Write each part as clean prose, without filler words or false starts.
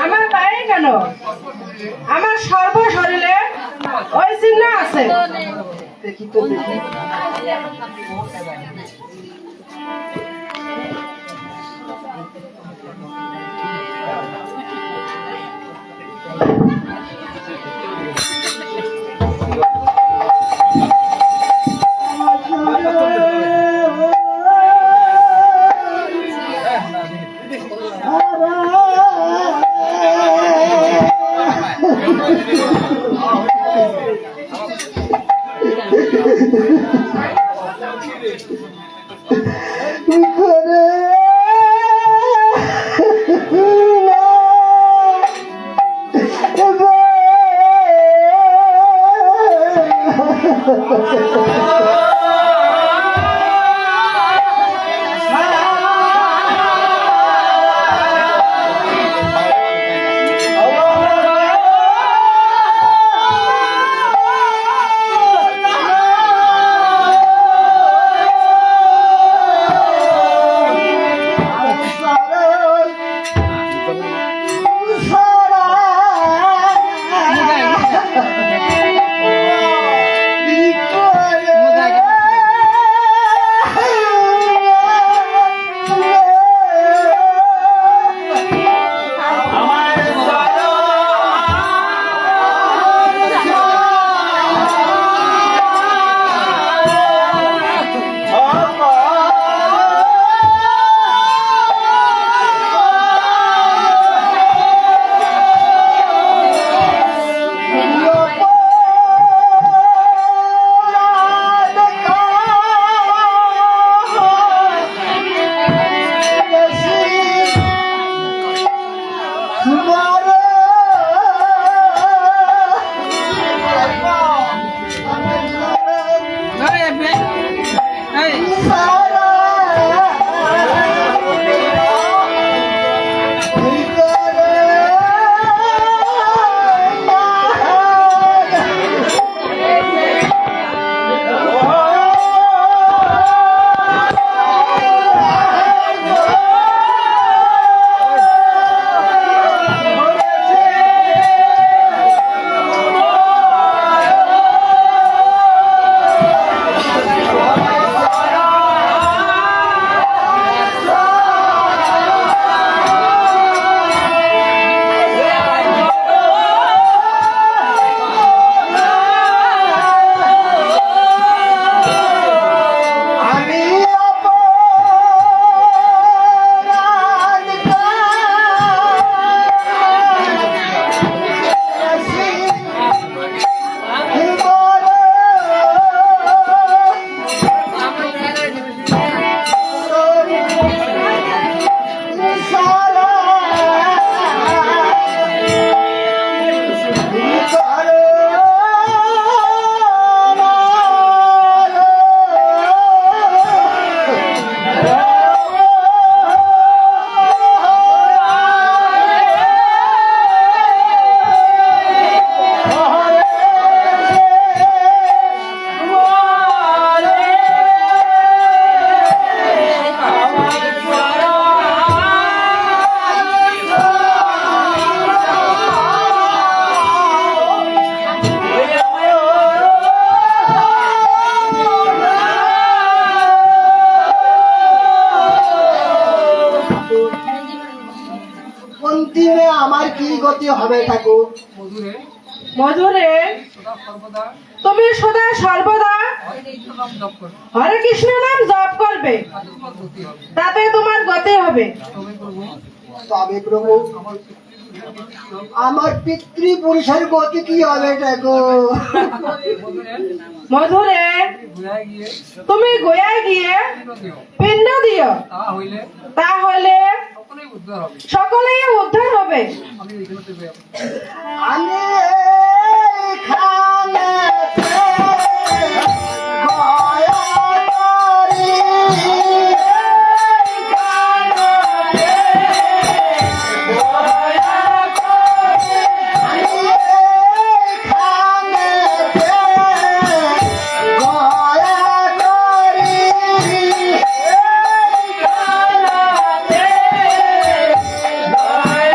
আমার পায়ে কেন? আমার সর্ব শরীরে ওই চিহ্ন আছে। দেখি তো দেখি। অন্তিমে আমার কি গতি হবে ঠাকুর? মধুরে তুমি সদা সর্বদা হরে কৃষ্ণ নাম জপ করবে, তাতে তোমার গতি হবে। তবে প্রভু আমার পিতৃপুরুষের গতি কি হবে ঠাকুর? মধুরে তুমি গয়ায় গিয়ে পিণ্ড দিও, তাহলে সকলেই উদ্ধার হবে। আমি এখানে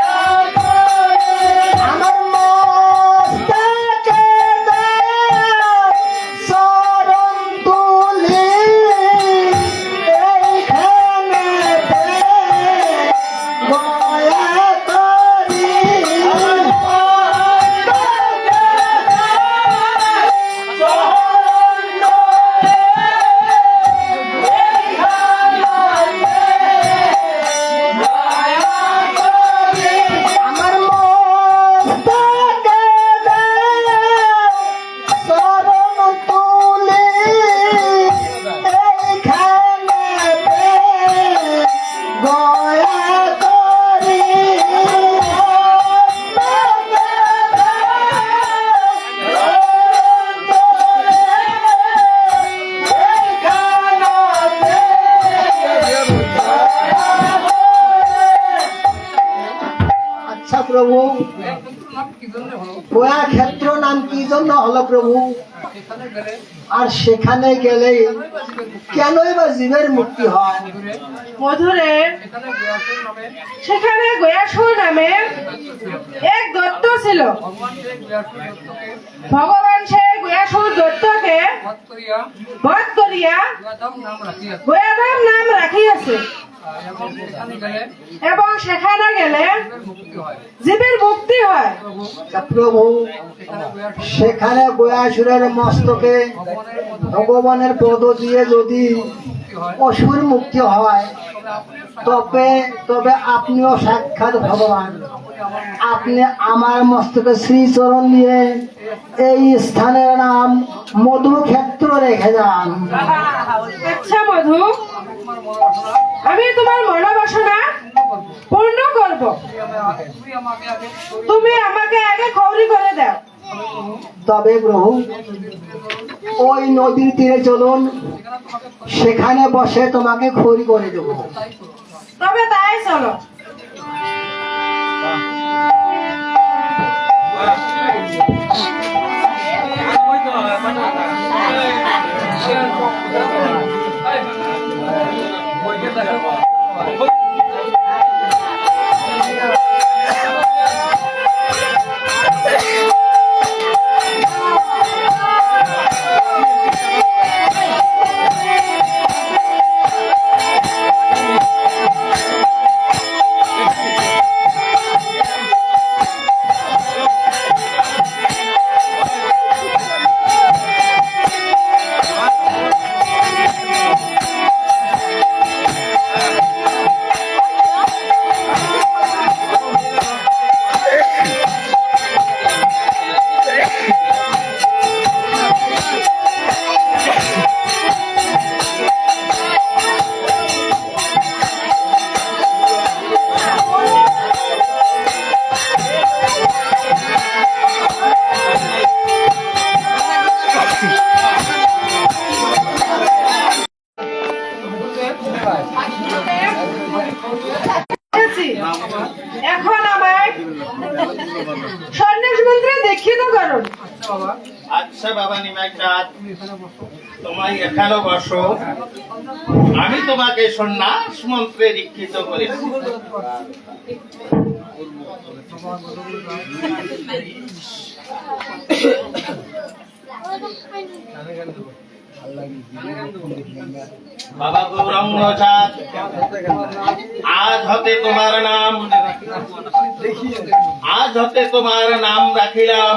Yeah. আচ্ছা প্রভু, গয়া ক্ষেত্র নাম কি জন্য হলো প্রভু? আর সেখানে গেলে কেনই বা জীবের মুক্তি হয়? মধুরে সেখানে গয়াসুর নামে এক দৈত্য ছিল। ভগবান সেই গয়াসুর দৈত্যকে বধ করিয়া গয়াধাম নাম রাখিয়াছে এবং সেখানে গেলে জীবের মুক্তি হয়। আচ্ছা প্রভু, সেখানে গয়াসুরের মস্তকে ভগবানের পদ দিয়ে যদি অসুর মুক্তি হয়, তবে তবে আপনিও সাক্ষাৎ ভগবান। আপনি আমার মস্তকে শ্রীচরণ নিয়ে এই স্থানের নাম মধুক্ষেত্র রেখে যান। আচ্ছা মধু, আমি তোমার মনোবাসনা পূর্ণ করব। তুমি আমাকে আগে খৌরি করে দাও। তবে প্রভু, ওই নদীর তীরে চলুন, সেখানে বসে তোমাকে খড়ি করে দেবো। তবে তাই চলো। এখন আমায় সন্ন্যাস মন্ত্রে দীক্ষিত করুন। আচ্ছা বাবা নিমাই চাঁদ, তোমায় এখানে বসো, আমি তোমাকে সন্ন্যাস মন্ত্রে দীক্ষিত করেছি। বাবা গৌরাঙ্গ চাঁদ, আজ হতে তোমার নাম রাখিলাম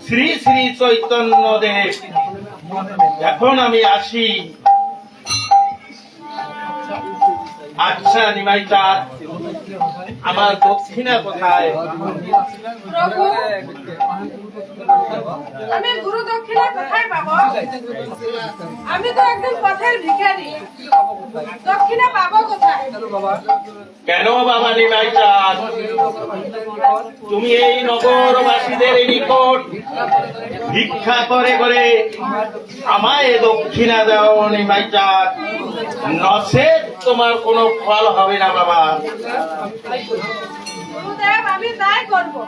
শ্রী শ্রী চৈতন্য দেব। এখন আমি আসি। আচ্ছা নিমাই চাঁদ, আমার দক্ষিণা কোথায়? প্রভু, আমি গুরু দক্ষিণা কোথায় পাবো? আমি তো একজন পথের ভিখারি, দক্ষিণা পাবো কোথায়? কেন বাবা নিমাই চাঁদ, তুমি এই নগরবাসীদের নিকট ভিক্ষা করে করে আমায় দক্ষিণা দাও নিমাই চাঁদ, নচেৎ তোমার কোনো ফল হবে না বাবা। গুরুদেব, আমি তাই করবো।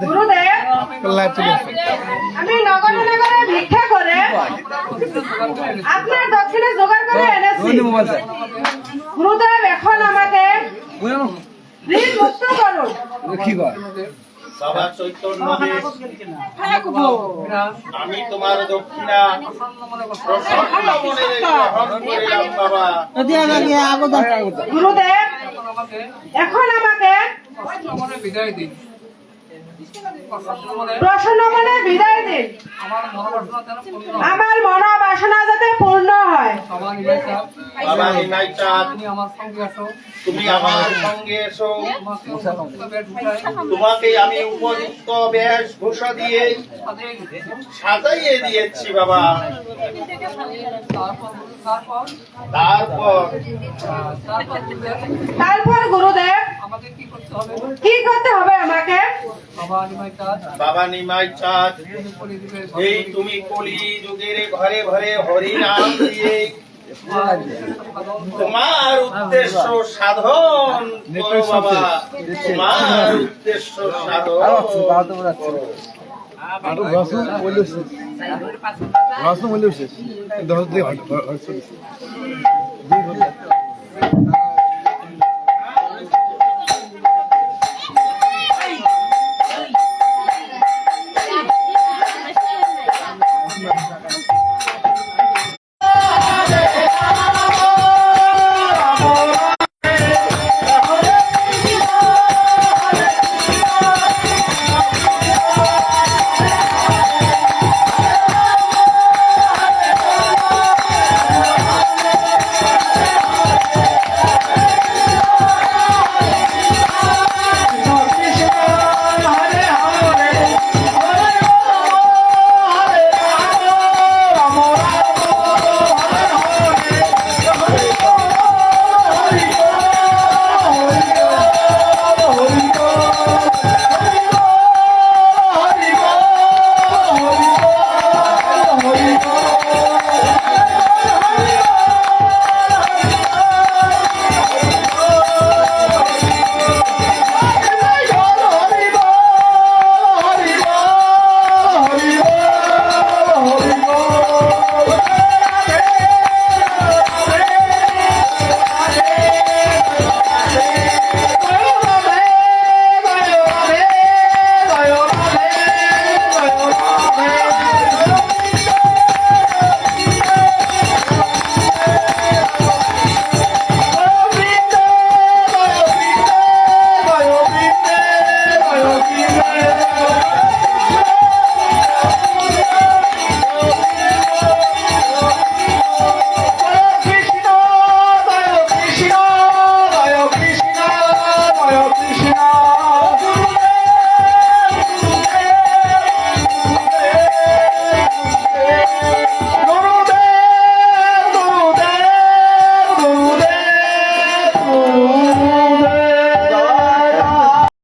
গুরুদেব, আমি নগরে নগরে ভিক্ষা করে আপনার দক্ষিণে জোগাড় করে এনেছি। গুরুদেব, এখন আমাকে ঋণ মুক্ত করুন। বাবা চৈতন্য দেব, আমি তোমার দক্ষিণা প্রসন্ন মনে গ্রহণ করিলাম বাবা। গুরুদেব, এখন আমাকে প্রসন্ন মনে বিদায় দিন। আমার মনোবাসনা যাতে পূর্ণ হয়। বাবা নিমাই চাঁদ, তুমি আমার সঙ্গে এসো। তোমাকে আমি উপযুক্ত বেশভূষা দিয়ে সাজাইয়ে দিয়েছি বাবা। তারপর গুরুদেব কি করতে হবে আমাকে? বাবা নিমাই চাঁদ, এই তুমি কলি যুগের ঘরে ঘরে হরি নাম দিয়ে তোমার উদ্দেশ্য সাধন করো বাবা। তোমার উদ্দেশ্য সাধন করো।